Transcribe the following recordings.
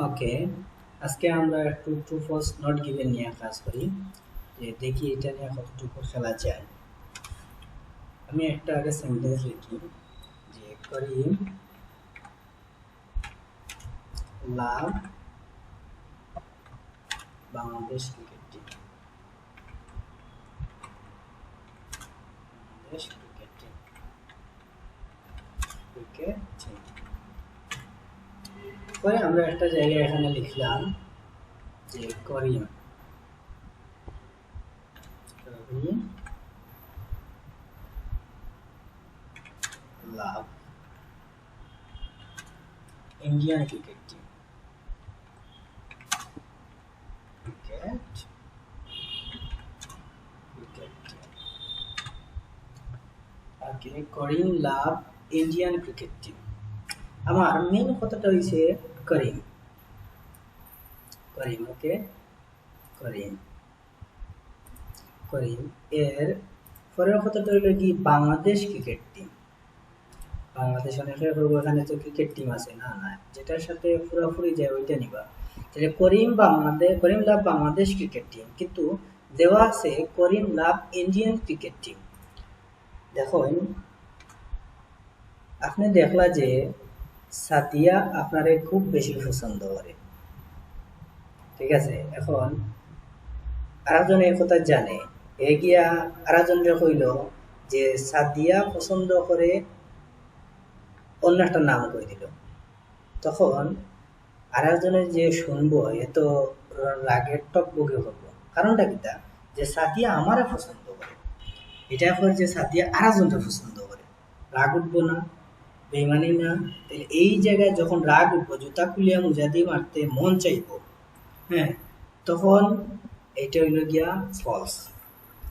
ওকে, আজকে আমরা একটু ট্রু ফলস নট গিভেন নিয়ে কাজ করি, যে দেখি এটা নিয়ে কতটুকু খেলা যায়। আমি একটা আগে সেন্টেন্স লিখি যে Karim love Bangladesh cricket team. Bangladesh cricket team cricket team পরে আমরা একটা জায়গায় এখানে লিখলাম যে Karim Karim love Indian cricket team cricket cricket team okay, Karim love Indian cricket team. আমার মেন কথাটা হইছে করিম করিম ওকে, করিম করিম এর পরের কথাটা হইলো কি বাংলাদেশ ক্রিকেট টিম। বাংলাদেশ অনেকে করবো, এখানে তো ক্রিকেট টিম আছে না, না যেটার সাথে পুরোপুরি যায় ওইটা নিবা। তাহলে করিম লাভ বাংলাদেশ ক্রিকেট টিম, কিন্তু দেওয়া আছে করিম লাভ ইন্ডিয়ান ক্রিকেট টিম। দেখুন, আপনি দেখলা যে সাদিয়া আপনারে খুব বেশি পছন্দ করে, ঠিক আছে। এখন আরেকজন এই কথা জানে, এ গিয়া আরেকজনকে কইল যে সাদিয়া পছন্দ করে, অন্য একটা নাম কই দিল। তখন আরেকজনের যে শুনবো এত রাগের টক বগে হবো। কারণটা কিটা, যে সাদিয়া আমারে পছন্দ করে, এটা এখন যে সাদিয়া আরেকজনকে পছন্দ করে, রাগ উঠবো না? বেমানি না? তাহলে এই জায়গায় যখন রাগ উঠবো, জুতা খুলিয়া মুজা দিয়ে মারতে মন চাইবো, হ্যাঁ, তখন এটা হইল গিয়া ফলস।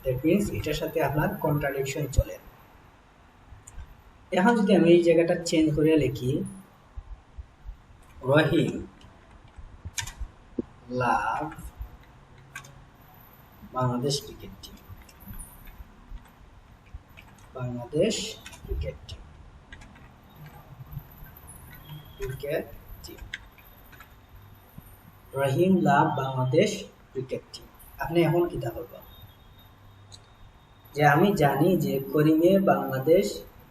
দ্যাট মিনস এটার সাথে আপনার কন্ট্রাডিকশন চলে। এখন যদি আমি এই জায়গাটা চেঞ্জ করে লিখি, Rahim love Bangladesh cricket team. Bangladesh cricket team cricket team Rahim love Bangladesh cricket team. আপনি এখন কিতা করবেন, যে আমি জানি যে করিমে বাংলাদেশ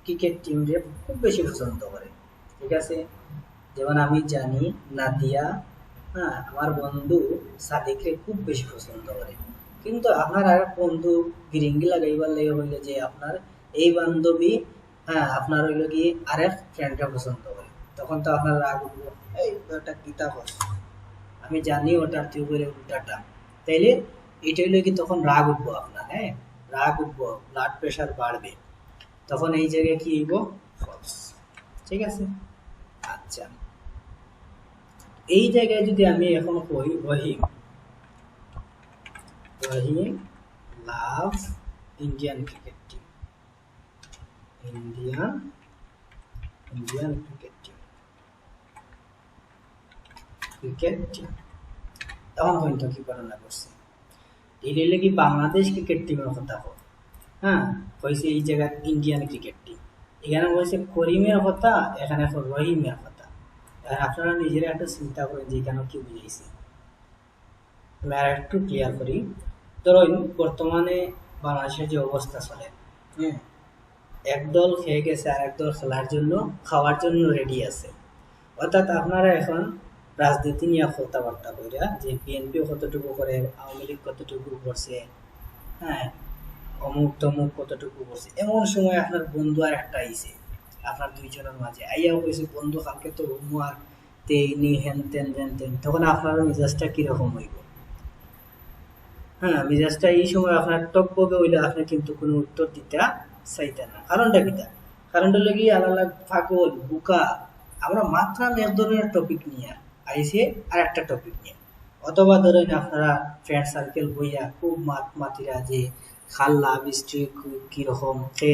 ক্রিকেট টিমকে খুব বেশি পছন্দ করে, ঠিক আছে। যেমন আমি জানি নাদিয়া, হ্যাঁ, আমার বন্ধু সাদিককে খুব বেশি পছন্দ করে। কিন্তু আপনার আর বন্ধু গিরিঙ্গি লাগাইবার লাগে হইলে যে আপনার এই বান্ধবী, হ্যাঁ, আপনার হইলো কি আরেক ফ্রেন্ডকে পছন্দ করে, তখন তো আপনার রাগ উঠবো, এই ওটা কিতা করছে, আমি জানি ওটা তুই বলে উল্টাটা। তাইলে এটা হইলো কি তখন রাগ উঠবো আপনার, হ্যাঁ, রাগ উঠবো, ব্লাড প্রেশার বাড়বে, তখন এই জায়গায় কি হইব, ফলস, ঠিক আছে। আচ্ছা, এই জায়গায় যদি আমি এখন কই Rahim Rahim love Indian cricket team, Indian Indian cricket team cricket team, তখন হয়তো কি ঘটনা করছে, এটা হইলে কি বাংলাদেশ ক্রিকেট টিমের কথা হোক, হ্যাঁ, হয়েছে এই জায়গায় ইন্ডিয়ান ক্রিকেট টিম, এখানে বলছে করিমের কথা, এখানে এখন রহিমের কথা। আপনারা নিজেরা একটা চিন্তা করেন যে এখানে কি বুঝাইছে। আমি আর একটু ক্লিয়ার করি। ধরুন বর্তমানে বাংলাদেশের যে অবস্থা চলে, হ্যাঁ, একদল খেয়ে গেছে আর একদল খেলার জন্য, খাওয়ার জন্য রেডি আছে। অর্থাৎ আপনারা এখন রাজনীতি নিয়ে কথাবার্তা কইরা যে বিএনপি কতটুকু করে, আওয়ামী লীগ কতটুকু করছে, হ্যাঁ, অমুক তমুক কতটুকু করছে। এমন সময় আপনার বন্ধু আর একটা আইছে আপনার দুইজনের মাঝে, আইয়াও কইছে বন্ধু কালকে তো হুমুয়ার তেইনি হেন তেন হেন তেন, তখন আপনার মেজাজটা কিরকম হইব? হ্যাঁ, মেজাজটা এই সময় আপনার টকবগে হইলে আপনি কিন্তু কোনো উত্তর দিতে চাইতেন না। কারণটা কিটা? কারণটা লাগি আলাদা পাগল বুকা, আমরা মাত্রাম এক ধরনের টপিক নিয়ে আইসে আর একটা টপিক নিয়ে, অথবা ধরেন আপনারা ফ্রেন্ড সার্কেল বইয়া খুব মাতিরা যে খাল্লা বৃষ্টি কিরকম, সে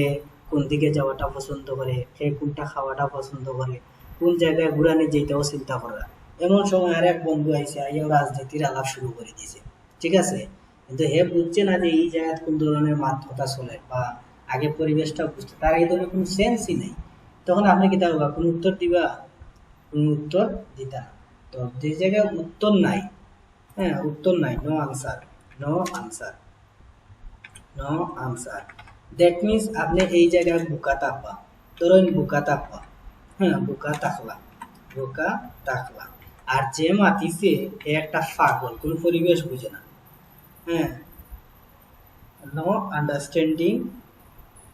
কোন দিকে যাওয়াটা পছন্দ করে, সে কোনটা খাওয়াটা পছন্দ করে, কোন জায়গায় ঘুরানি যেটাও চিন্তা করা। এমন সময় আর এক বন্ধু আইসে আইয়াও রাজনীতির আলাপ শুরু করে দিয়েছে, ঠিক আছে। কিন্তু হে বুঝছে না যে এই জায়গায় কোন ধরনের মাত্রতা চলে, বা আগে পরিবেশটা বুঝতে, তার এই ধরনের কোনো সেন্সই নেই। তখন আপনি কি দেখবা কোনো উত্তর দিবা? কোনো উত্তর দিতা না। তো যে জায়গায় উত্তর নাই, হ্যাঁ উত্তর নাই, no answer, no answer, no answer, that means আপনি এই জায়গায় বুকা তাপা, ধরুন বুকা তাপা, হ্যাঁ বুকা তাকলা, বুকা তাকলা। আর যে মাতিছে এ একটা পাগল, কোন পরিবেশ বুঝে না, হ্যাঁ no understanding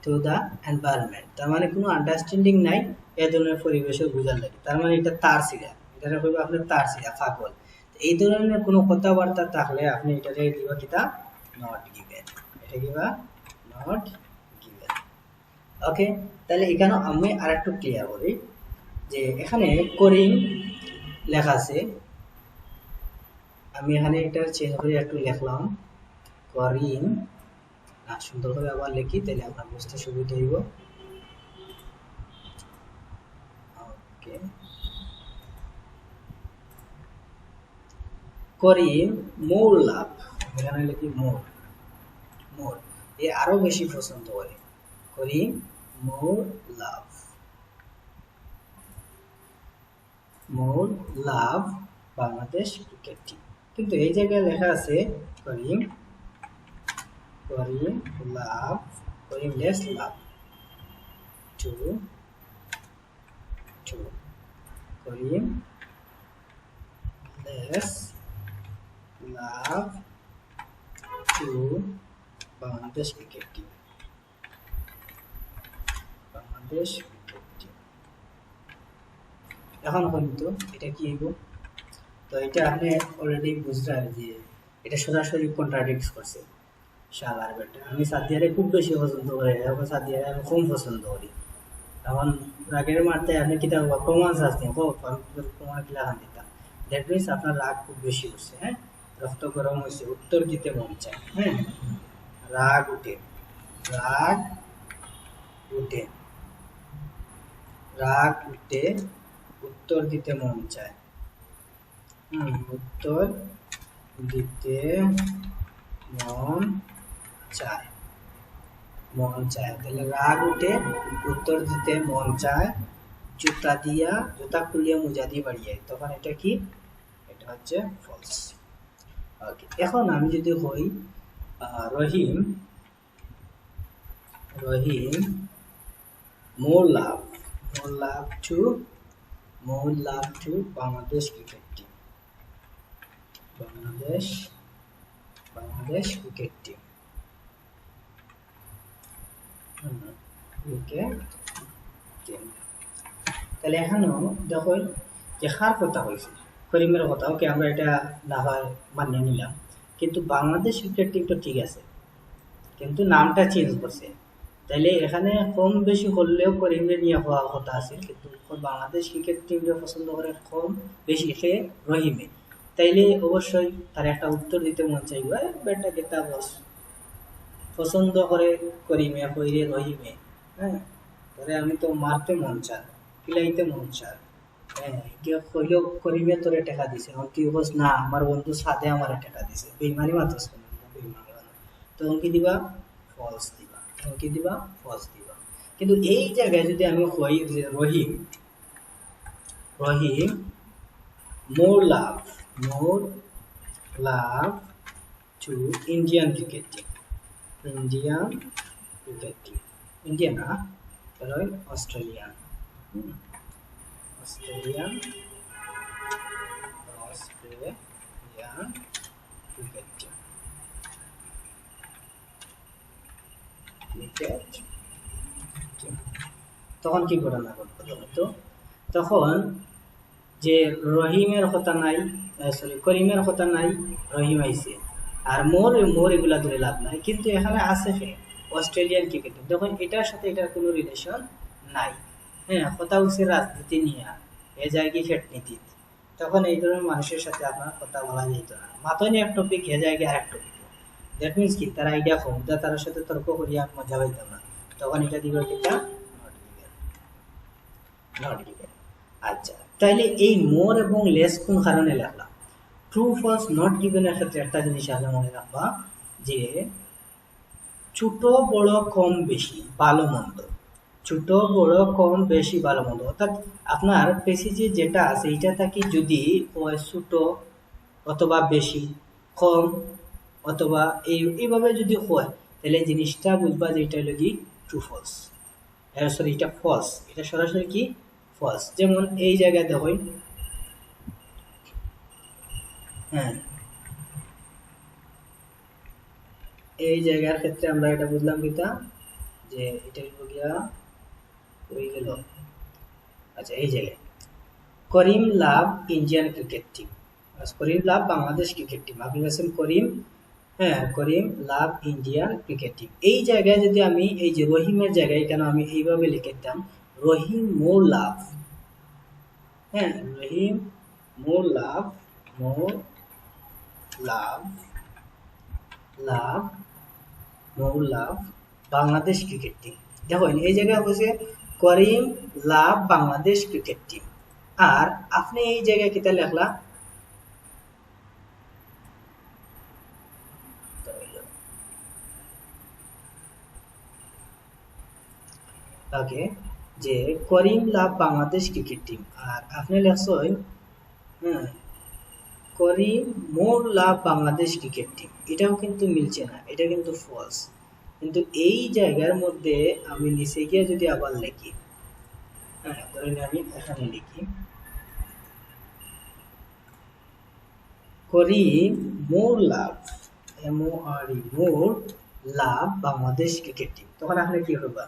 to the environment, তার মানে কোনো আন্ডারস্ট্যান্ডিং নাই এ ধরনের পরিবেশে বোঝার লাগে, তার মানে এটা তার সিরা, এটা করবে আপনার তার সিরা পাগল। এই ধরনের কোনো কথাবার্তা থাকলে আপনি এটাকে দিবা কিতা নট গিভেন, এটা দিবা নট গিভেন। ওকে, তাহলে এখানে আমি আর একটু ক্লিয়ার করি যে এখানে করিম লেখা আছে, আমি এখানে এটা চেঞ্জ করে একটু লিখলাম করিম, সুন্দর করে আবার লিখি তাহলে আপনার বুঝতে সুবিধা হইব। ওকে, করিম মোর লাভ, এখানে লিখি মোর, মোর এ আরো বেশি পছন্দ করে, Karim more love, more love Bangladesh cricket team. কিন্তু এই জায়গায় লেখা আছে Karim, Karim love, Karim less love to, to Karim less love to Bangladesh cricket team, Bangladesh cricket team. এখন কিন্তু এটা কি হইব, তো এটা আপনি অলরেডি বুঝলেন যে এটা সরাসরি কন্ট্রাডিক্ট করছে। শালার বেটা, আমি সাদিয়ারে খুব বেশি পছন্দ করি, এখন সাদিয়ারে আমি কম পছন্দ করি। এখন রাগের মারতে আপনি কিতা প্রমাণ শাস্তি প্রমাণ কিলা খান দিতাম, দ্যাট মিনস আপনার রাগ খুব বেশি হচ্ছে, হ্যাঁ রক্ত গরম হয়েছে, উত্তর দিতে মন চায়, হ্যাঁ রাগ উঠে, রাগ উঠে, রাগ উঠে উত্তর দিতে মন চায়, উত্তর দিতে মন চায়, মন চায়, তাহলে রাগ উঠে উত্তর দিতে মন চায়, জুতা দিয়া, জুতা খুলিয়া মুজা দিয়ে বাড়িয়ে, তখন এটা কি, এটা হচ্ছে ফলস। ওকে, এখন আমি যদি হই Rahim, Rahim more love, more love to, more love to Bangladesh cricket team, Bangladesh, Bangladesh cricket team, cricket team. তাহলে এখানেও দেখো যে কার কথা হয়েছে, করিমের কথা, ওকে আমরা এটা না হয় মানিয়ে নিলাম, কিন্তু বাংলাদেশ ক্রিকেট টিম তো ঠিক আছে, কিন্তু নামটা চেঞ্জ করছে, তাইলে এখানে কম বেশি করলেও করিমে নিয়ে হওয়া কথা আছে, কিন্তু বাংলাদেশ ক্রিকেট টিমকে পছন্দ করে কম বেশি সে রহিমে, তাইলে অবশ্যই তার একটা উত্তর দিতে মন চাইবে, বেটা গেতা বস পছন্দ করে করিমে কইরে রহিমে, হ্যাঁ তাহলে আমি তো মারতে মন চাই, পিলাইতে মন চাই, হ্যাঁ কেউ কইলেও করিমে তোরে টাকা দিছে, তুই বস না আমার বন্ধু সাথে আমার টাকা দিছে, বেইমানি মাত্র বেইমানি, তখন কি দিবা ফলস দিবা, তখন কি দিবা ফলস দিবা। কিন্তু এই জায়গায় যদি আমি কই যে Rahim, Rahim more love, more love to Indian cricket team, Indian cricket team, Indian না তাহলে Australian, Australian, Australian cricket team, cricket team. তখন কি করে না করতে হবে, তো তখন যে রহিমের কথা নাই, সরি করিমের কথা নাই, রহিম আইছে, আর মোর, মোর এগুলা ধরে লাভ নাই, কিন্তু এখানে আছে অস্ট্রেলিয়ান ক্রিকেট, যখন এটার সাথে এটার কোনো রিলেশন নাই, হ্যাঁ কথা হচ্ছে রাজনীতি নিয়ে, এ যায় কি ফেট নীতি, তখন এই ধরনের মানুষের সাথে আপনার কথা বলা যেত না, মাথায় নিয়ে এক টপিক এ যায় আর এক টপিক, দ্যাট মিনস কি তার আইডিয়া কম, তার সাথে তর্ক করিয়া মজা পাইতাম না, তখন এটা দিবে কিটা নট গিভেন, নট গিভেন। আচ্ছা, তাইলে এই মোর এবং লেস কোন কারণে লেখলাম, ট্রু ফলস নট গিভেনের ক্ষেত্রে একটা জিনিস আগে মনে রাখবা যে ছোট বড় কম বেশি ভালো মন্দ ছোট বড় কম বেশি ভালো মন্দ, অর্থাৎ আপনার পেসিজে যেটা আছে এটা থাকি যদি হয় ছোট অথবা বেশি, কম অথবা এইভাবে যদি হয়, তাহলে জিনিসটা বুঝবা যে এটা হলো কি ট্রু ফলস, সরি এটা ফলস, এটা সরাসরি কি ফলস। যেমন এই জায়গায় দেখো, হ্যাঁ এই জায়গার ক্ষেত্রে আমরা এটা বুঝলাম কিতা, যে এটা হলো গিয়া হয়ে গেল। আচ্ছা এই জায়গায় করিম লাভ ইন্ডিয়ান ক্রিকেট টিম, করিম লাভ বাংলাদেশ ক্রিকেট টিম, আপনি বলছেন করিম, হ্যাঁ করিম লাভ ইন্ডিয়ান ক্রিকেট টিম। এই জায়গায় যদি আমি এই যে রহিমের জায়গায় কেন আমি এইভাবে লিখে দিতাম রহিম মোর লাভ, হ্যাঁ রহিম মোর লাভ, মোর লাভ, লাভ more love Bangladesh cricket team. দেখো এই জায়গায় হচ্ছে করিম লাভ বাংলাদেশ ক্রিকেট টিম, আর আপনি এই জায়গায় কিতা লেখলা, ওকে, যে Karim love Bangladesh cricket team, আর আপনি লেখছেন হ্যাঁ করিম more love Bangladesh cricket team, এটাও কিন্তু মিলছে না, এটা কিন্তু ফলস। কিন্তু এই জায়গার মধ্যে আমি নিচে গিয়ে যদি আবার লিখি, হ্যাঁ ধরেন আমি এখানে লিখি করিম মোর লাভ, MORE মোর লাভ বাংলাদেশ ক্রিকেট টিম, তখন আপনি কি করবা,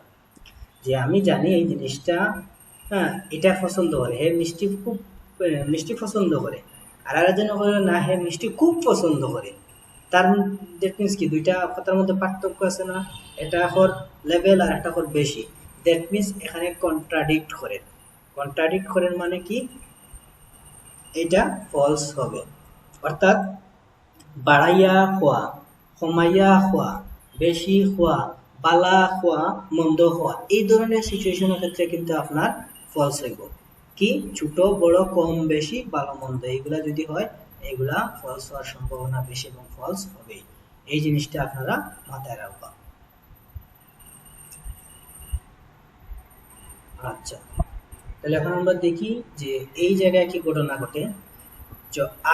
যে আমি জানি এই জিনিসটা, হ্যাঁ এটা পছন্দ করে, হে মিষ্টি খুব মিষ্টি পছন্দ করে, আর আরেকজন করে না হে মিষ্টি খুব পছন্দ করে, তার দ্যাট মিনস কি দুইটা কথার মধ্যে পার্থক্য আছে না, এটা এখন লেভেল আর একটা এখন বেশি, দ্যাট মিনস এখানে কন্ট্রাডিক্ট করেন, কন্ট্রাডিক্ট করেন মানে কি এটা ফলস হবে। অর্থাৎ বাড়াইয়া খোয়া, কমাইয়া খোয়া, বেশি খোয়া, বালা খোয়া, মন্দ খোয়া, এই ধরনের সিচুয়েশনের ক্ষেত্রে কিন্তু আপনার ফলস হইব। কি ছোট বড় কম বেশি ভালো মন্দ এইগুলা যদি হয়, এগুলা ফলস হওয়ার সম্ভাবনা বেশি এবং ফলস হবেই। এই জিনিসটা আপনারা মাথায় রাখবা। আচ্ছা তাহলে এখন আমরা দেখি যে এই জায়গায় কি ঘটনা ঘটে।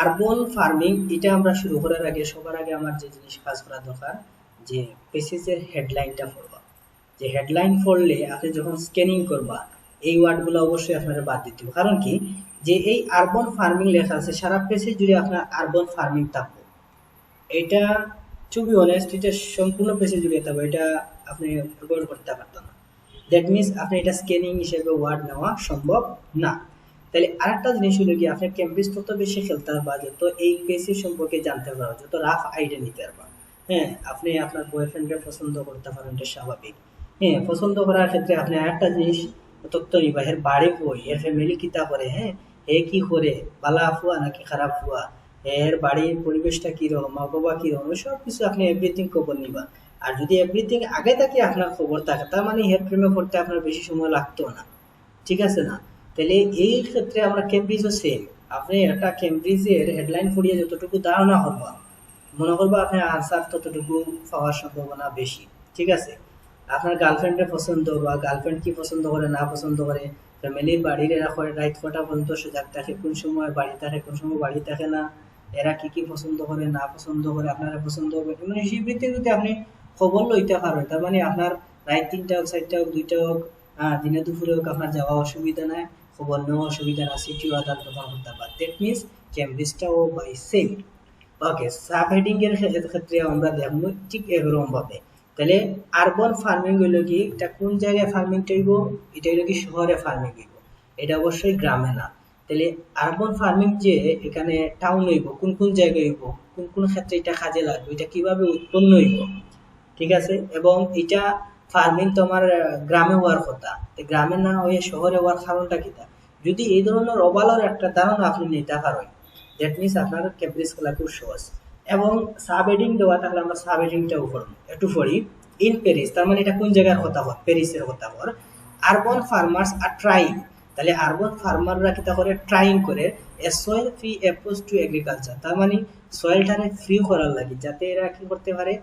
আরবান ফার্মিং, এটা আমরা শুরু করার আগে সবার আগে আমার যে জিনিস কাজ করা দরকার, যে পেসেজের হেডলাইনটা পড়বা, যে হেডলাইন পড়লে আপনি যখন স্ক্যানিং করবা এই ওয়ার্ডগুলো অবশ্যই আপনারা বাদ দিতে হবে। কারণ কি, যে এই আরবান ফার্মিং লেখা আছে সারা পেজে জুড়ে আপনার আরবান ফার্মিং থাকবে, এটা টু বি অনেস্ট এটা সম্পূর্ণ পেজে জুড়ে থাকবে, এটা আপনি অ্যাভয়েড করতে পারতেন না। দ্যাট মিনস আপনি এটা স্ক্যানিং হিসেবে ওয়ার্ড নেওয়া সম্ভব না। তাহলে আরেকটা জিনিস হলো কি, আপনার ক্যাম্ব্রিজ তত বেশি খেলতে পারবা, যত এই পেসি সম্পর্কে জানতে পারবা, যত রাফ আইডিয়া নিতে পারবা। হ্যাঁ আপনি আপনার বয়ফ্রেন্ডকে পছন্দ করতে পারেন, এটা স্বাভাবিক। হ্যাঁ পছন্দ করার ক্ষেত্রে আপনি আরেকটা জিনিস তথ্য নিবা, এর বাড়ি কই, এর ফ্যামিলি কিতা করে, হ্যাঁ এ কি করে, ভালো ফুয়া নাকি খারাপ ফুয়া, এর বাড়ির পরিবেশটা কিরকম, মা বাবা কিরকম, সব কিছু আপনি এভরিথিং খবর নিবা। আর যদি এভরিথিং আগে থেকে আপনার খবর থাকে, তার মানে হের প্রেমে পড়তে আপনার বেশি সময় লাগতো না, ঠিক আছে না। তাহলে এই ক্ষেত্রে আমরা ক্যামব্রিজও সেম, আপনি একটা ক্যামব্রিজের হেডলাইন পড়িয়ে যতটুকু ধারণা করবা, মনে করবো আপনার আনসার ততটুকু পাওয়ার সম্ভাবনা বেশি, ঠিক আছে। আপনার গার্লফ্রেন্ডের পছন্দ বা গার্লফ্রেন্ড কি পছন্দ করে না পছন্দ করে, ফ্যামিলির বাড়ির এরা করে রাইট কটা পর্যন্ত সজাগ থাকে, কোন সময় বাড়ি থাকে কোন সময় বাড়ি থাকে না, এরা কি কি পছন্দ করে না পছন্দ করে, আপনারা পছন্দ করে, মানে সেই ভিত্তিতে যদি আপনি খবর লইতে পারেন, তার মানে আপনার রাত 3টা হোক 4টা হোক 2টা হোক, দিনে দুপুরে হোক আপনার যাওয়া অসুবিধা নাই, খবর নেওয়া অসুবিধা না, সিটিও আদান প্রদান করতে পারে। দ্যাট মিনস ক্যামব্রিজটাও by same. Okay, sub heading এর ক্ষেত্রে আমরা দেখবো ঠিক এরকম ভাবে। তাহলে আরবান ফার্মিং হইলো কি, এটা কোন জায়গায় ফার্মিং হইব, এটা হইলো কি শহরে ফার্মিং হইব, এটা অবশ্যই গ্রামে না। তাহলে আরবান ফার্মিং যে এখানে টাউন হইব, কোন কোন জায়গায় হইব, কোন কোন ক্ষেত্রে এটা কাজে লাগবে, এটা কিভাবে উৎপন্ন হইব, ঠিক আছে। এবং এটা ফার্মিং তো আমার গ্রামে হওয়ার কথা, গ্রামে না হয়ে শহরে হওয়ার কারণটা কিটা, যদি এই ধরনের ওভারঅল একটা ধারণা আপনি নিতে পারেন, দ্যাট মিনস আপনার ক্যামব্রিজ খেলা খুব সহজ। এবং সাব হেডিং দেওয়া থাকলে আমরা সাব হেডিংটাও করবো একটু পড়ি। ইন প্যারিস, তার মানে এটা কোন জায়গার কথা হয়, প্যারিসের কথা হয়। আরবান ফার্মার্স আর ট্রাইং, তাহলে আরবান ফার্মাররা কিতা করে, ট্রাইং করে a soil free approach to agriculture, তার মানে সয়েলটারে ফ্রি করার লাগে যাতে এরা কি করতে পারে,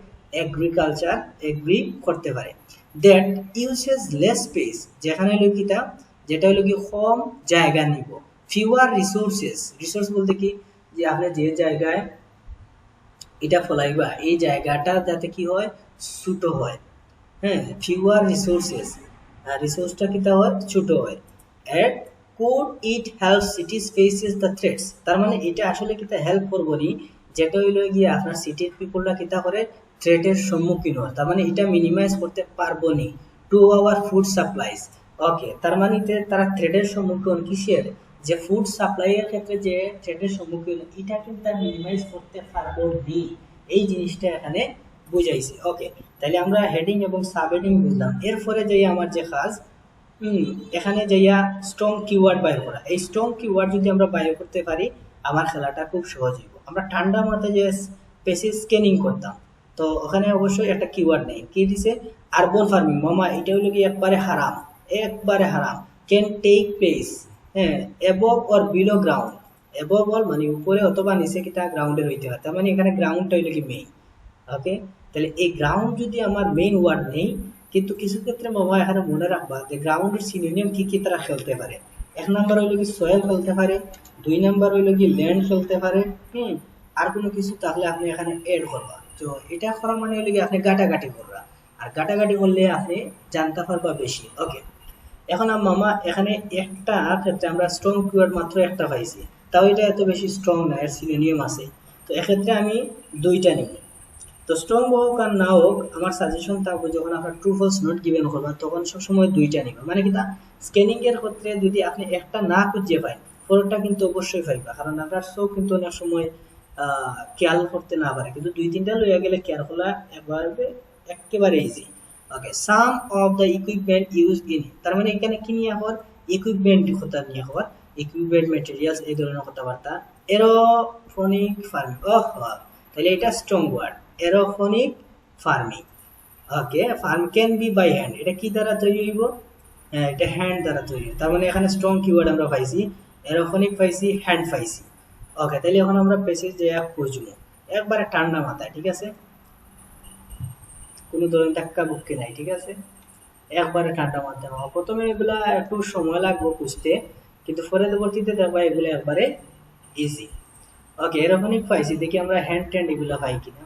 এগ্রিকালচার এগ্রি করতে পারে। দ্যাট ইউজেস লেস স্পেস, যেখানে হলো কিটা, যেটা হলো কি কম জায়গা নিব, ফিউয়ার রিসোর্সেস, রিসোর্স বলতে কি, যে আপনি যে জায়গায় এটা ফলাইবা এই জায়গাটা যাতে কি হয়, ছোট হয়, হ্যাঁ, ফিউয়ার রিসোর্সেস, রিসোর্সটা কিটা হয়, ছোট হয়। It could it help cities faces the threats, তার মানে এটা আসলে কিটা হেল্প করবো নি, যেটা হইলো গিয়ে আপনার সিটির পিপলরা কিটা করে থ্রেটের সম্মুখীন হয়, তার মানে এটা মিনিমাইজ করতে পারবো নি টু আওয়ার ফুড সাপ্লাইজ। ওকে, তার মানে তারা থ্রেটের সম্মুখীন কিসের, যে ফুড সাপ্লাই এর ক্ষেত্রে যে থ্রেটের সম্মুখীন, এটা কিন্তু মিনিমাইজ করতে পারবো নি, এই জিনিসটা এখানে বুঝাইছে। ওকে, তাহলে আমরা হেডিং এবং সাব হেডিং বুঝলাম। এরপরে যাই আমার যে কাজ, এখানে যাইয়া স্ট্রং কিওয়ার্ড বাইর করা। এই স্ট্রং কিওয়ার্ড যদি আমরা বাইর করতে পারি, আমার খেলাটা খুব সহজ হইব। আমরা ঠান্ডা মাথায় যে পেসিভ স্ক্যানিং করতাম, তো ওখানে অবশ্যই একটা কিওয়ার্ড নেই, কি দিছে, আরবান ফার্মিং। মামা এটা হইলো কি একবারে হারাম, একবারে হারাম। ক্যান টেক প্লেস, হ্যাঁ, above or below ground, above or মানে উপরে অথবা নিচে কিটা গ্রাউন্ডে হইতে হয়, তার মানে এখানে গ্রাউন্ডটা হইলো কি মেইন। ওকে, তাহলে এই গ্রাউন্ড যদি আমার মেইন ওয়ার্ড নেই, কিন্তু কিছু ক্ষেত্রে মামা এখানে মনে রাখবা যে গ্রাউন্ডের সিনোনিম কি কি তারা খেলতে পারে। এক নাম্বার হইলো কি সয়েল খেলতে পারে, দুই নাম্বার হইলো কি ল্যান্ড খেলতে পারে, আর কোনো কিছু তাহলে আপনি এখানে এড করবা। তো এটা করা মানে হইলো কি আপনি গাটাগাটি করবা, আর গাটাগাটি করলে আপনি জানতে পারবা বেশি। ওকে, এখন মামা এখানে একটা ক্ষেত্রে আমরা স্ট্রং কিওয়ার্ড মাত্র একটা পাইছি, তাও এটা এত বেশি স্ট্রং না, এর সিনোনিম আছে, তো এক্ষেত্রে আমি দুইটা নিব। তো স্ট্রং হোক আর না হোক, আমার সাজেশন থাকবে যখন আপনার ট্রু ফলস নোট গিভেন করবেন তখন সবসময় দুইটা নিবেন। মানে কি, স্ক্যানিং এর ক্ষেত্রে যদি আপনি একটা না খুঁজে পাই, পরেরটা কিন্তু অবশ্যই পাইবা, কারণ আপনার চোখ কিন্তু অনেক সময় খেয়াল করতে না পারে, কিন্তু দুই তিনটা লইয়া গেলে খেয়াল করা একেবারে easy. Okay, some of the equipment use in, তার মানে এখানে কি নিয়ে হওয়ার, ইকুইপমেন্ট কথা নিয়ে হওয়ার, ইকুইপমেন্ট ম্যাটেরিয়ালস এই ধরনের কথাবার্তা। এরোফোনিক ফার্মিং, তাহলে এটা strong word, aeroponic farming. Okay, farm can be by hand, এটা কি দ্বারা তৈরি হইব, হ্যাঁ এটা হ্যান্ড দ্বারা তৈরি। তার মানে এখানে স্ট্রং কিওয়ার্ড আমরা পাইছি, এরোফোনিক পাইছি, হ্যান্ড পাইছি। ওকে, তাহলে এখন আমরা পেসেজ যে খুঁজবো একবারে ঠান্ডা মাথায়, ঠিক আছে, কোনো ধরনের ধাক্কা বুক্কি নাই, ঠিক আছে, একবারে ঠান্ডা মাথায়। প্রথমে এগুলা একটু সময় লাগবে খুঁজতে, কিন্তু পরবর্তীতে দেখবা এগুলো একবারে ইজি। ওকে, এরোফোনিক পাইছি, দেখি আমরা হ্যান্ড ট্যান্ড এগুলো পাই কিনা।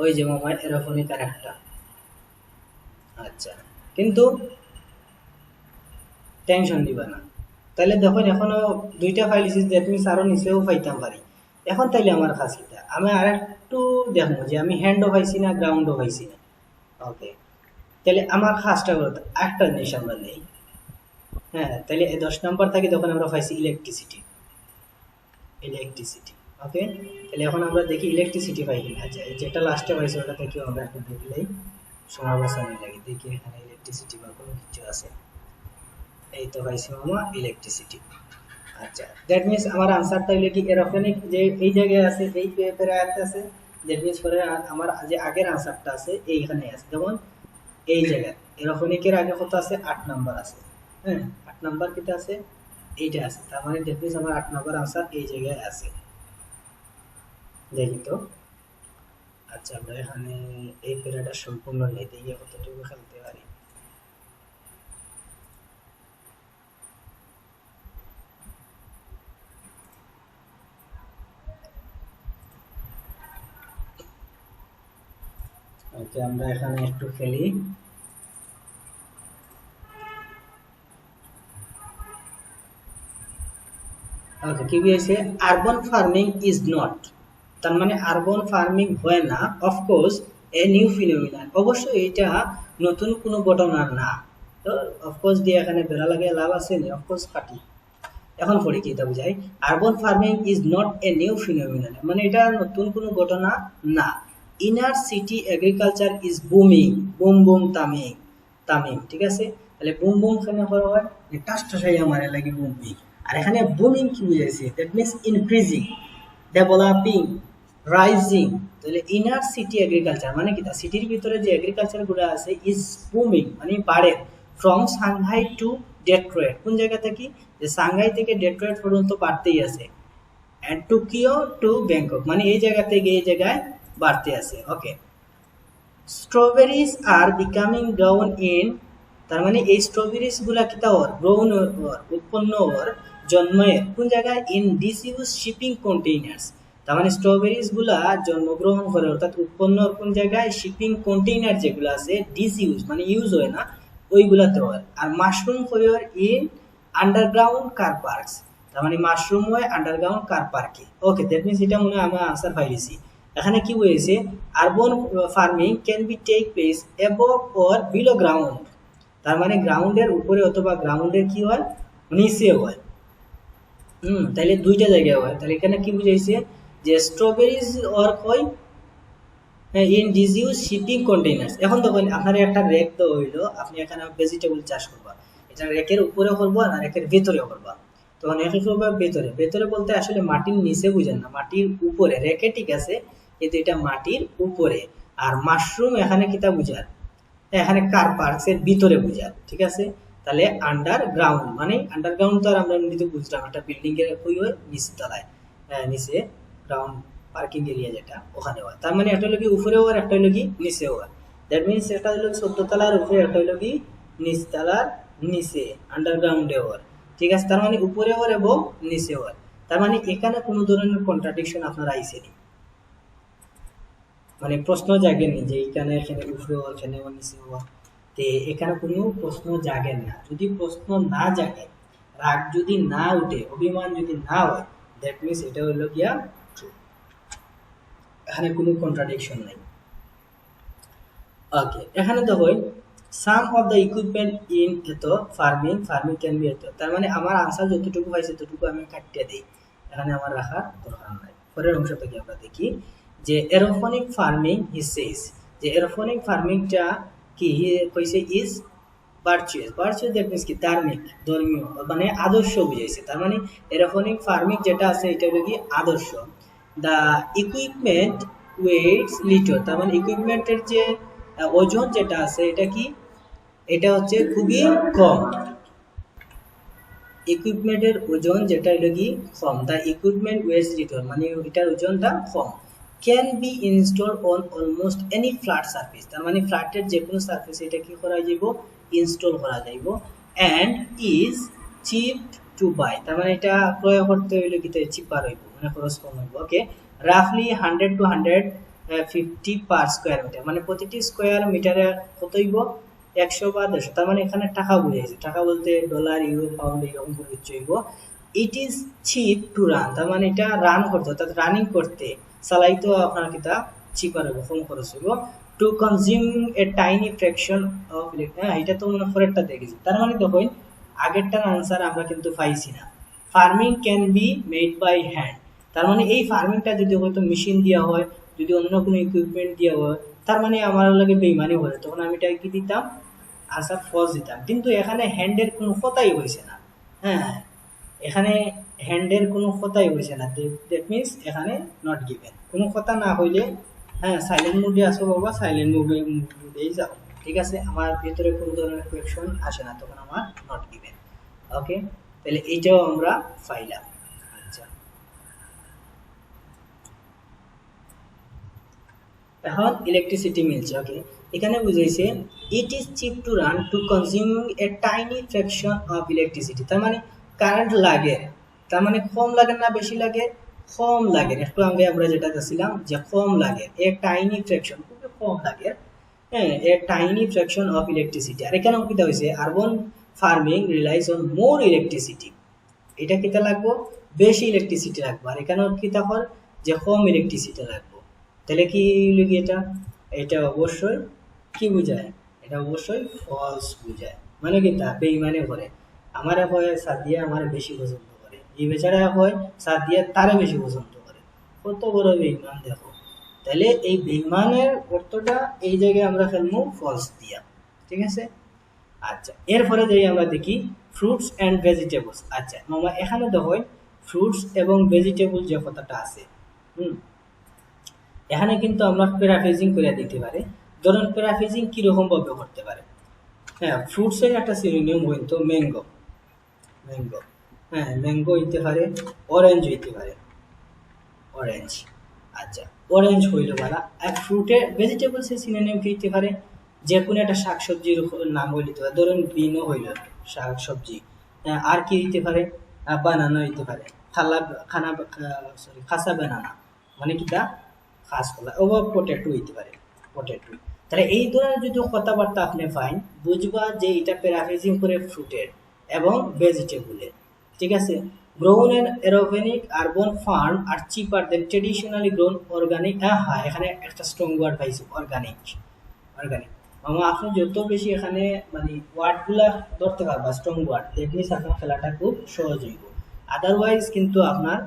ওই যে মামা এরোফোনিক আর একটা, আচ্ছা, কিন্তু টেনশন দিবা না। তাহলে দেখুন এখনো দুইটা ফাইল এসেছে, দ্যাট মিনস আরো নিচেও পাইতাম পারি। এখন তাইলে আমার কাজ কিটা, আমি আর একটু দেখবো যে আমি হ্যান্ডও পাইছি না, গ্রাউন্ডও পাইছি না। ওকে, তাহলে আমার কাজটা করতে একটা জিনিস আমরা নেই, হ্যাঁ, তাহলে 10 নম্বর থেকে তখন আমরা পাইছি ইলেকট্রিসিটি, ইলেকট্রিসিটি। ওকে, তাহলে এখন আমরা দেখি ইলেকট্রিসিটি পাই কিনা। আচ্ছা, যেটা লাস্টে পাইছি ওটা থেকে আমরা একটু দেখলেই সময় বাঁচানো লাগে, দেখি এখানে ইলেকট্রিসিটি বা কোনো কিছু আছে। এই তো পাইছি মামা ইলেকট্রিসিটি। আচ্ছা, দ্যাট মিনস আমার আনসারটা হইলে কি এরোফোনিক, যে এই জায়গায় আছে, এই প্যারাতে আছে, দ্যাট মিনস পরে আমার যে আগের আনসারটা আছে এইখানে আছে। যেমন এই জায়গায় এরোফোনিকের আগে কত আছে, 8 নাম্বার আছে, হ্যাঁ 8 নাম্বার কিটা আছে, এইটা আছে, তার মানে দ্যাট মিনস আমার 8 নাম্বার আনসার এই জায়গায় আছে। দেখি তো, আচ্ছা আমরা এখানে এই প্যারাটা সম্পূর্ণ নেই, দেখি কতটুকু খেলতে পারি। ওকে, আমরা এখানে একটু খেলি। ওকে, কি হয়েছে, আরবান ফার্মিং ইজ নট, তার মানে আরবান ফার্মিং হয় না, অফকোর্স এ নিউ ফিনোমিনান, অবশ্যই এটা নতুন কোনো ঘটনা না। তো অফকোর্স দিয়ে এখানে বেড়া লাগে লাভ আছে নি, অফকোর্স কাটি। এখন পড়ি কি এটা বুঝাই, urban farming is not a new phenomenon, মানে এটা নতুন কোনো ঘটনা না। Inner city agriculture is booming, boom boom তামিং, তামিম, ঠিক আছে। তাহলে বুম বুম কেন করা হয়, টাস্টাসাই আমার লাগে বুমিং, আর এখানে বুমিং কি বুঝাইছে, that means increasing, developing, rising. তাহলে ইনার সিটি এগ্রিকালচার মানে কি, সিটির ভিতরে যে এগ্রিকালচার গুলো আছে ইজ বুমিং মানে বাড়ে, ফ্রম সাংহাই টু ডেট্রয়েট কোন জায়গা থেকে, যে সাংহাই থেকে ডেট্রয়েট পর্যন্ত বাড়তেই আছে, অ্যান্ড টোকিও টু ব্যাংকক, মানে এই জায়গা থেকে এই জায়গায় বাড়তে আছে। Okay, strawberries are becoming ground in, তার মানে এই স্ট্রবেরিজ গুলা কিতা ওর গ্রোন ওর উৎপন্ন ওর জন্মের কোন জায়গায়, ইন ডিসইউজ শিপিং কন্টেইনার্স, তার মানে স্ট্রবেরিজ গুলা জন্মগ্রহণ করে অর্থাৎ উৎপন্ন কোন জায়গায়, শিপিং কন্টেইনার যেগুলো আছে ডিসইউজ মানে ইউজ হয় না ওইগুলাতে হয়। আর mushroom for in underground car parks, তার মানে মাশরুম হয় আন্ডারগ্রাউন্ড কার পার্কে। ওকে, দ্যাট মিনস এটা মনে হয় আমরা আনসার পাইছি। এখানে কি হয়েছে, urban farming can be take place above or below ground, তার মানে গ্রাউন্ডের উপরে অথবা গ্রাউন্ডের কি হয়, নিচে হয়। তাহলে দুইটা জায়গায় হয়। তাহলে এখানে কি বুঝাইছে, যে স্ট্রবেরিজ অর কই ইন ডিসইউজ শিপিং কন্টেইনার্স। এখন দেখুন আপনার একটা রেক তো হইলো, আপনি এখানে ভেজিটেবল চাষ করবা, এটা রেকের উপরে করবো না রেকের ভেতরে করবা, তখন এটা করবা ভেতরে। ভেতরে বলতে আসলে মাটির নিচে বুঝেন না, মাটির উপরে রেকে ঠিক আছে, কিন্তু এটা মাটির উপরে। আর মাশরুম এখানে কিতা বুঝার, এখানে কার পার্কসের ভিতরে বুঝার, ঠিক আছে। তাহলে আন্ডারগ্রাউন্ড মানে আন্ডারগ্রাউন্ড তো আর আমরা এমনিতে বুঝলাম একটা বিল্ডিং এর কই হয় নিচতলায়, নিচে গ্রাউন্ড পার্কিং এরিয়া যেটা ওখানে হয়। তার মানে একটা হলো কি উপরেও আর একটা হলো কি নিচেও হয়। দ্যাট মিনস একটা হলো 14 তলার উপরে, একটা হলো কি নিচতলার নিচে আন্ডারগ্রাউন্ডে হয়, ঠিক আছে। তার মানে উপরে হয় এবং নিচে হয়। তার মানে এখানে কোনো ধরনের কন্ট্রাডিকশন আপনার আইসেনি, মানে প্রশ্ন জাগেনি যে এখানে এখানে উপরে হওয়া এখানে নিচে হওয়া, তে এখানে কোনো প্রশ্ন জাগে না। যদি প্রশ্ন না জাগে, রাগ যদি না উঠে, অভিমান যদি না হয়, দ্যাট মিনস এটা হলো গিয়া ট্রু, এখানে কোনো কন্ট্রাডিকশন নাই। ওকে, এখানে তো হয় সাম অফ দ্য ইকুইপমেন্ট ইন এত ফার্মিং ক্যান বি এত, তার মানে আমার আনসার যতটুকু পাইছে ততটুকু আমি কাটিয়ে দিই, এখানে আমার রাখার দরকার নাই। পরের অংশ থেকে আমরা দেখি যে এরোফোনিক ফার্মিং হি সেজ, যে এরোফোনিক ফার্মিংটা কি কইছে ইজ ভার্চুয়াস দ্যাট মিনস কি ধার্মিক, ধর্মীয় মানে আদর্শ বুঝাইছে। তার মানে এরোফোনিক ফার্মিং যেটা আছে এটা হলো কি আদর্শ। দ্য ইকুইপমেন্ট ওয়েটস লিটল, তার মানে ইকুইপমেন্টের যে ওজন যেটা আছে এটা কি, এটা হচ্ছে খুবই কম, ইকুইপমেন্টের ওজন যেটা হলো কি কম। দ্য ইকুইপমেন্ট ওয়েটস লিটল মানে এটার ওজনটা কম। Can be install on almost any flat surface, তার মানে ফ্ল্যাটের যে কোনো সারফেসে এটা কি করা যাইব, ইনস্টল করা যাইব। And is cheap to buy, তার মানে এটা ক্রয় করতে হইলে কি চিপার হইব, মানে খরচ কম হইব। ওকে, রাফলি 100 to 150 পার স্কোয়ার মিটার, মানে প্রতিটি স্কোয়ার মিটারে কত হইব, 100 বা 150, তার মানে এখানে টাকা বুঝাইছে, টাকা বলতে ডলার ইউরো পাউন্ড এরকম করে হইব। It is cheap to run, তার মানে এটা রান করতে অর্থাৎ রানিং করতে চালাইতো আপনার কিতা চিপার হইব, কম খরচ হইব। To consume A tiny fraction of electric, এটা তো মনে পরেরটা দেখেছি। তার মানে দেখুন আগেরটার আনসার আমরা কিন্তু পাইছি না। Farming can be made by hand, তার মানে এই ফার্মিংটা যদি হয়তো মেশিন দেওয়া হয়, যদি অন্য কোনো ইকুইপমেন্ট দেওয়া হয়, তার মানে আমার লাগে বেইমানি হয়, তখন আমি এটা কি দিতাম, আনসার ফলস দিতাম। কিন্তু এখানে হ্যান্ডের কোনো কথাই হয়েছে না, হ্যাঁ এখানে হ্যান্ডের কোনো কথাই হয়েছে না, দ্যাট মিনস এখানে নট গিভেন। কোনো কথা না হইলে হ্যাঁ সাইলেন্ট মোডে আসো বাবা, সাইলেন্ট মোডেই যাও, ঠিক আছে। আমার ভিতরে কোনো ধরনের কোয়েকশন আসে না, তখন আমার নট গিভেন। ওকে, তাহলে এইটাও আমরা পাইলাম। আচ্ছা, এখন ইলেকট্রিসিটি মিলছে। ওকে, এখানে বুঝাইছে it is cheap to run to consume A tiny fraction of electricity, তার মানে কারেন্ট লাগে, তার মানে কম লাগে না বেশি লাগে, কম লাগে। একটু আগে আমরা যেটা দেখছিলাম যে কম লাগে, এ টাইনি ফ্র্যাকশন খুবই কম লাগে, হ্যাঁ a tiny fraction of electricity. আর এখানে কিটা হয়েছে, urban farming relies on more electricity, এটা কিটা লাগবো, বেশি ইলেকট্রিসিটি লাগবে। আর এখানেও কিটা হল যে কম ইলেকট্রিসিটি লাগবে। তাহলে কি লিখি এটা, এটা অবশ্যই কি বোঝায়, এটা অবশ্যই ফলস বোঝায়, মানে কি তা বেইমানে করে। আমার হয় সাদিয়া আমার বেশি পছন্দ করে, এই বেচারা হয় সাদিয়া তারে বেশি পছন্দ করে, কত বড় বেইমান দেখো। তাহলে এই বেইমানের অর্থটা এই জায়গায় আমরা ফেলবো ফলস দিয়া, ঠিক আছে। আচ্ছা, এরপরে যদি আমরা দেখি ফ্রুটস অ্যান্ড ভেজিটেবলস। আচ্ছা মামা এখানে দেখো ফ্রুটস এবং ভেজিটেবল যে কথাটা আছে, এখানে কিন্তু আমরা প্যারাফ্রেজিং করে দিতে পারে। ধরুন প্যারাফ্রেজিং কিরকম ভাবে করতে পারে, হ্যাঁ ফ্রুটসের একটা সিনোনিম হইতো ম্যাঙ্গো, ম্যাঙ্গো, হ্যাঁ ম্যাঙ্গো হইতে পারে, অরেঞ্জ হইতে পারে, অরেঞ্জ। আচ্ছা, অরেঞ্জ হইল বালা। আর ফ্রুটে ভেজিটেবলস এর সিনোনিম কি হইতে পারে? যে কোনো একটা শাকসবজির নাম হইতে পারে, ধরুন বিনও হইল শাকসবজি। আর কি হইতে পারে? বানানা হইতে পারে, খাসা বানানা, মানে কি তা খাস কলা। ও পটেটো হইতে পারে, পটেটো। তাহলে এই ধরনের যদি কথাবার্তা আপনি পাইন, বুঝবা যে এটা প্যারাফ্রেজিং করে ফ্রুটের এবং ভেজিটেবলের। ঠিক আছে? Grown N aeroponic urban farm are cheaper then traditionally grown organic. হ্যাঁ, এখানে একটা স্ট্রং ওয়ার্ড পাইছি, অর্গানিক। অর্গানিক আপনি যত বেশি এখানে মানে ওয়ার্ডগুলা ধরতে পারবা, স্ট্রং ওয়ার্ড, দ্যাট মিনস আপনার খেলাটা খুব সহজ হইব। আদারওয়াইজ কিন্তু আপনার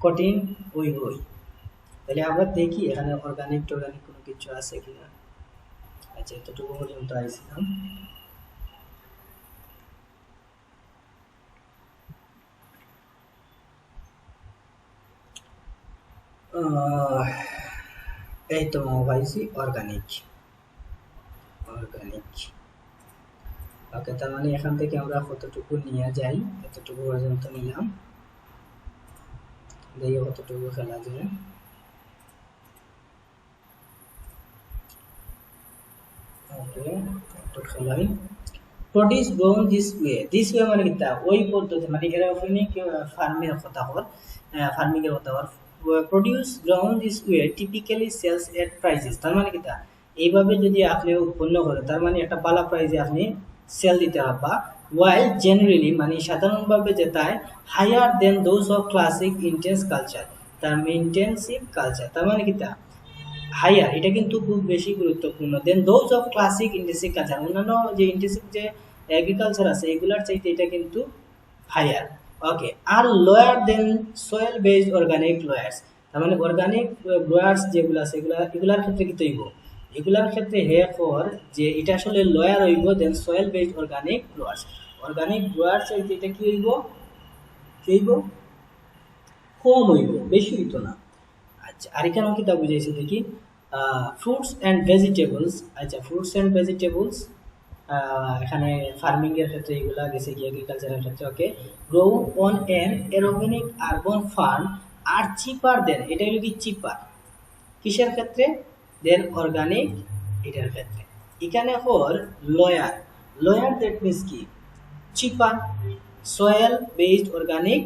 কঠিন হইবই। তাহলে আমরা দেখি এখানে অর্গানিক টর্গানিক কোনো কিছু আছে কিনা। আচ্ছা, এতটুকু পর্যন্ত আইছিলাম। এই তো পাইছি অর্গানিক। অর্গানিক, ওকে। তার মানে এখান থেকে আমরা কতটুকু নিয়ে যাই, এতটুকু পর্যন্ত নিলাম, দেখি কতটুকু খেলা যায়। ওকে, একটু খেলাই। প্রডিউস গ্রোন দিস ওয়ে মানে কিতা ওই পদ্ধতি, মানে এরোপনিক ফার্মিং এর কথা হল, ফার্মিং এর কথা হল। Produce grown this way typically sells at prices, তার মানে কিতা এইভাবে যদি আপনি উৎপন্ন করেন, তার মানে একটা ভালো প্রাইসে আপনি সেল দিতে পারবা। ওয়াইল জেনারেলি মানে সাধারণভাবে যেটায় higher then those of classic intense culture, তার ইন্টেন্সিভ কালচার, তার মানে কিতা হাইয়ার, এটা কিন্তু খুব বেশি গুরুত্বপূর্ণ। Then those of classic intensive culture, অন্যান্য যে ইন্টেন্সিভ যে এগ্রিকালচার আছে এগুলার চাইতে এটা কিন্তু হাইয়ার। ওকে, আর লোয়ার দেন সয়েল বেসড অর্গানিক লোয়ার্স, তার মানে অর্গানিক গ্রোয়ার্স যেগুলো আছে এগুলার ক্ষেত্রে কি হইব, এগুলার ক্ষেত্রে হে ফর যে এটা আসলে লোয়ার হইব then soil based organic growers. Organic growers চাইতে এটা কি হইব, কি হইব, কম হইব, বেশি হইতো না। আচ্ছা, আর এখানেও কি তা বুঝাইছে দেখি, ফ্রুটস অ্যান্ড ভেজিটেবলস। আচ্ছা, ফ্রুটস অ্যান্ড ভেজিটেবলস এখানে ফার্মিং এর ক্ষেত্রে এগুলা গেছে কি এগ্রিকালচারের ক্ষেত্রে। Okay, grow on an aeroponic urban farm are cheaper than, এটা হলো কি চিপার, কিসের ক্ষেত্রে, দেন অর্গানিক, এটার ক্ষেত্রে। এখানে হল লয়ার, লয়ার দ্যাট মিনস কি চিপার, সয়েল বেসড অর্গানিক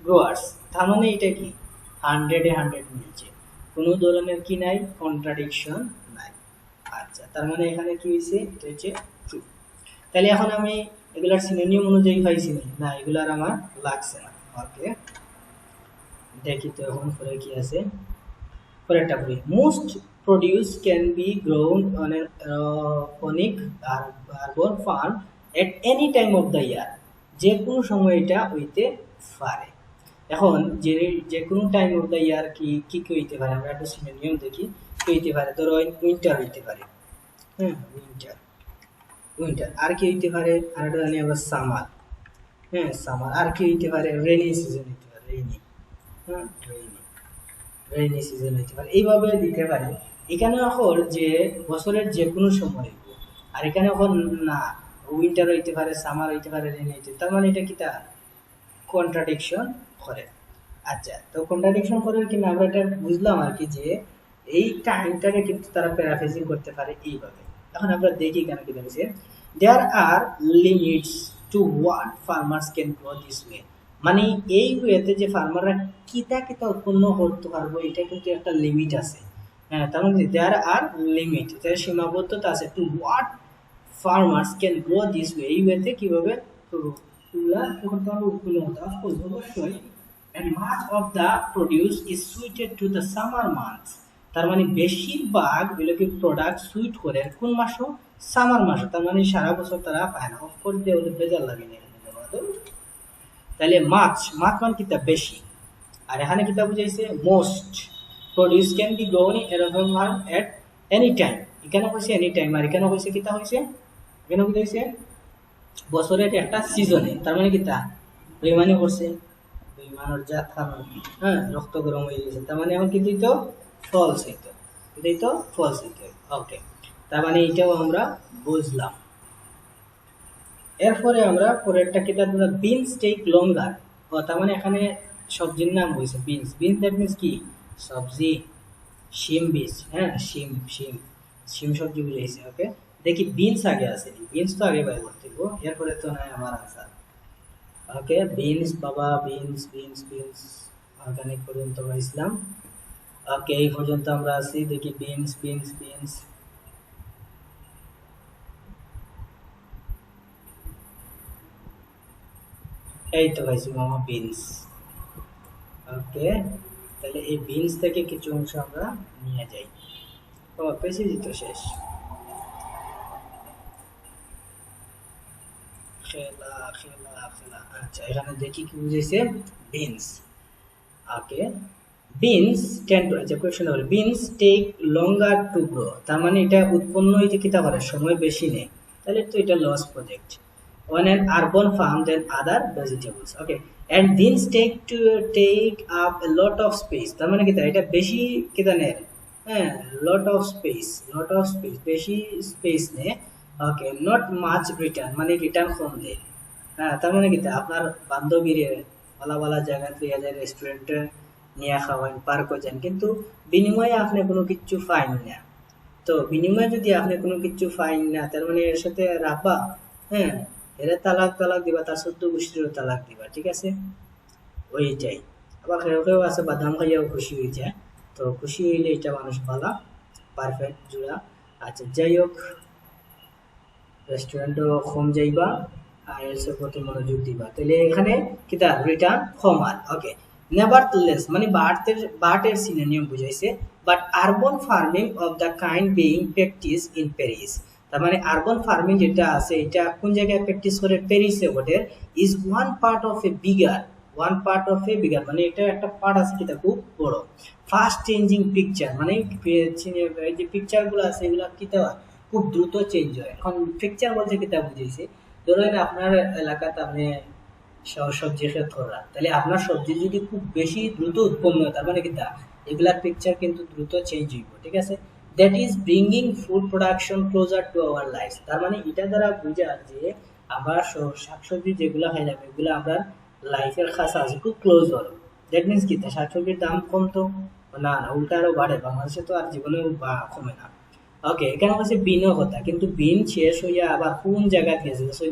গ্রোয়ার্স, তার মানে এটা কি 100-100 মিলছে, কোনো ধরনের কি নাই, কন্ট্রাডিকশন নাই। আচ্ছা, তার মানে এখানে কি হয়েছে, এটা হচ্ছে ট্রু। তাহলে এখন আমি এগুলার সিনোনিম অনুযায়ী পাইছি না, এগুলার আমার লাগছে না। ওকে, দেখি তো এখন পরে কি আছে। পরেরটা বলি, most produce can be grown on an Anik urban farm at any time of the year, যে কোনো সময় এটা হইতে পারে। এখন যে কোনো টাইম অফ দ্য ইয়ার কি কি হইতে পারে, আমরা একটু সিনোনিম দেখি কি হইতে পারে। ধরো উইন্টার হইতে পারে, হ্যাঁ উইন্টার, উইন্টার। আর কি হইতে পারে, আর একটা জানি আমরা সামার, হ্যাঁ সামার। আর কি হইতে পারে, রেইনি সিজন হইতে পারে, রেইনি, হ্যাঁ রেইনি, রেইনি সিজন হইতে পারে, এইভাবে দিতে পারে। এখানে এখন যে বছরের যে কোনো সময়, আর এখানে এখন না উইন্টার হইতে পারে, সামার হইতে পারে, রেইনি হইতে, তার মানে এটা কি তা কন্ট্রাডিকশন করে। আচ্ছা, তো কন্ট্রাডিকশন করে কিনা আমরা এটা বুঝলাম আর কি, যে এই টাইমটাকে কিন্তু তারা প্যারাফ্রেজিং করতে পারে এইভাবে। এখন আমরা দেখি কেন কি বলেছে, there are limits to what farmers can grow this way, মানে এই ওয়েতে যে ফার্মাররা কিতা কিতা উৎপন্ন করতে পারবো এটা কিন্তু একটা লিমিট আছে। হ্যাঁ, তার মানে দেয়ার আর লিমিট, তার সীমাবদ্ধতা আছে, to what farmers can grow this way, এই ওয়েতে কিভাবে উৎপন্ন হতে অবশ্যই। and much of the produce is suited to the summer months, তার মানে বেশিরভাগ এগুলোকে প্রোডাক্ট সুইট করে কোন মাসও, সামার মাসে, তার মানে সারা বছর তারা পায় না। অফকোর্স দিয়ে ওদের বেজার লাগে না এখানে। তাহলে মাছ মানে কিতা বেশি, আর এখানে কিতা বুঝাইছে most produce can be grown at any time, এখানে হয়েছে এনি টাইম, আর এখানে হয়েছে কিতা হয়েছে, এখানে বুঝাইছে বছরের একটা সিজনে, তার মানে কিতা বেমানি করছে, বেমানের জাত খানো, হ্যাঁ রক্ত গরম হয়ে গেছে, তার মানে এখন কি দিত, ফলস হইত, এটাই তো ফলস হইত। ওকে, তার মানে এইটাও আমরা বুঝলাম। এরপরে আমরা পরেরটা কি তার বিনস টেক লঙ্গার, তার মানে এখানে সবজির নাম হয়েছে বিনস। বিনস দ্যাট মিনস কি সবজি, শিম বীজ, হ্যাঁ শিম শিম শিম সবজি বুঝাইছে। ওকে, দেখি বিনস আগে আছে, বিনস তো আগে বাই করতে হবে, এরপরে তো নাই আমার আনসার। ওকে, বিনস বাবা, বিনস বিনস বিনস অর্গানিক পর্যন্ত পাইছিলাম। ওকে, এই পর্যন্ত আমরা আছি, দেখি বিনস বিনস বিনস। এই তো পাইছি মামা বিনস। ওকে, তাহলে এই বিনস থেকে কিছু অংশ আমরা নিয়ে যাই। ও পেয়েছি তো, শেষ। খেলা খেলা খেলা, আচ্ছা এখানে দেখি কি বুঝেছে beans. Okay, beans tend to, আচ্ছা কোয়েশ্চন হবে beans take longer to grow, তার মানে এটা উৎপন্ন হইতে কিতা করে সময় বেশি নেই, তাহলে তো এটা loss project. on an urban farm than other vegetables. Okay, and these take up a lot of space, তার মানে কিতা এটা বেশি কিতা নেয়, হ্যাঁ lot of space বেশি স্পেস নেয়। ওকে, নট মাচ রিটার্ন মানে রিটার্ন কম দেয়। হ্যাঁ, তার মানে কিতা আপনার বান্ধবীর ভালো ভালো জায়গা থেকে রেস্টুরেন্টে নিয়ে খাওয়ান, পার্কও যান, কিন্তু বিনিময়ে আপনি কোনো কিচ্ছু পাইন না। তো বিনিময়ে যদি আপনি কোনো কিছু পাইন না, তার মানে এর সাথে রাখবা, হ্যাঁ এরা তালাক তালাক দিবা, তার সত্য গোষ্ঠীরও তালাক দিবা, ঠিক আছে ওইটাই। আবার কেউ কেউ আছে বাদাম খাইয়াও খুশি হয়ে যায়, তো খুশি হইলে এটা মানুষ পালা পারফেক্ট জোড়া। আচ্ছা যাই হোক, রেস্টুরেন্টও কম যাইবা আর এর প্রতি মনোযোগ দিবা, তাহলে এখানে কিতা রিটার্ন কমান। ওকে, নেভারথেলেস মানে বার্টের সিনোনিম বুঝাইছে, but urban farming of the kind being practice in Paris, তার মানে আরবান ফার্মিং যেটা আছে এটা কোন জায়গায় প্র্যাকটিস করে, প্যারিসে বটে। Is one part of A bigger মানে এটা একটা পার্ট আছে কিতা খুব বড়। ফাস্ট চেঞ্জিং পিকচার মানে এই যে পিকচার গুলো আছে এগুলো কিতা খুব দ্রুত চেঞ্জ হয়। এখন পিকচার বলতে কিতা বুঝেছে, ধরেন আপনার এলাকাতে আপনি সবজি ক্ষেত করা, তাহলে আপনার সবজি যদি খুব বেশি দ্রুত উৎপন্ন হয়, তার মানে কিতা এগুলার পিকচার কিন্তু দ্রুত চেঞ্জ হইব, ঠিক আছে। That is bringing food production closer to our life, তার মানে এটা দ্বারা বোঝা যে আবার শাকসবজি যেগুলো খাইলাম এগুলো আপনার লাইফের কাছে আছে খুব ক্লোজ হলো। দ্যাট মিনস কি শাকসবজির দাম কমতো না, না উল্টা আরো বাড়ে, বাংলাদেশে তো আর জীবনে কমে না। ওকে, এখানে হচ্ছে বিনও কথা, কিন্তু বিন শেষ হইয়া আবার কোন জায়গায় গেছে,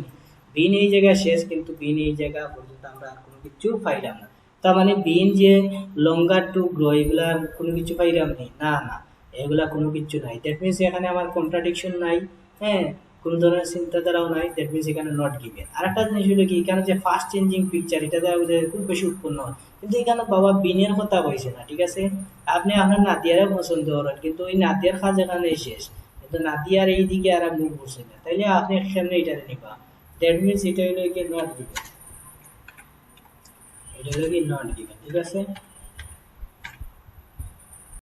বিন এই জায়গায় শেষ, কিন্তু বিন এই জায়গা পর্যন্ত আমরা আর কোনো কিছু পাইলাম না। তার মানে বিন যে লঙ্গার টু গ্রো এগুলা কোনো কিছু পাইলাম নি, না না এগুলা কোনো কিছু নাই। দ্যাট মিনস এখানে আমার কন্ট্রাডিকশন নাই, হ্যাঁ কোনো ধরনের চিন্তাধারাও নাই, দ্যাট মিনস এখানে নট গিভেন। আর একটা জিনিস হলো কি, এখানে যে ফার্স্ট চেঞ্জিং পিকচার এটা দ্বারা খুব বেশি উৎপন্ন হয়, কিন্তু এখানে বাবা বিনের কথা কইছে না, ঠিক আছে। আপনি আপনার নাতিয়ারা পছন্দ করেন, কিন্তু ওই নাতিয়ার কাজ এখানে শেষ, কিন্তু নাতিয়ার এই দিকে আর মুখ বসে না, তাইলে আপনি সামনে এটা নিবা। দ্যাট মিনস এটা হলো কি নট গিভেন, এটা হলো কি নট গিভেন, ঠিক আছে।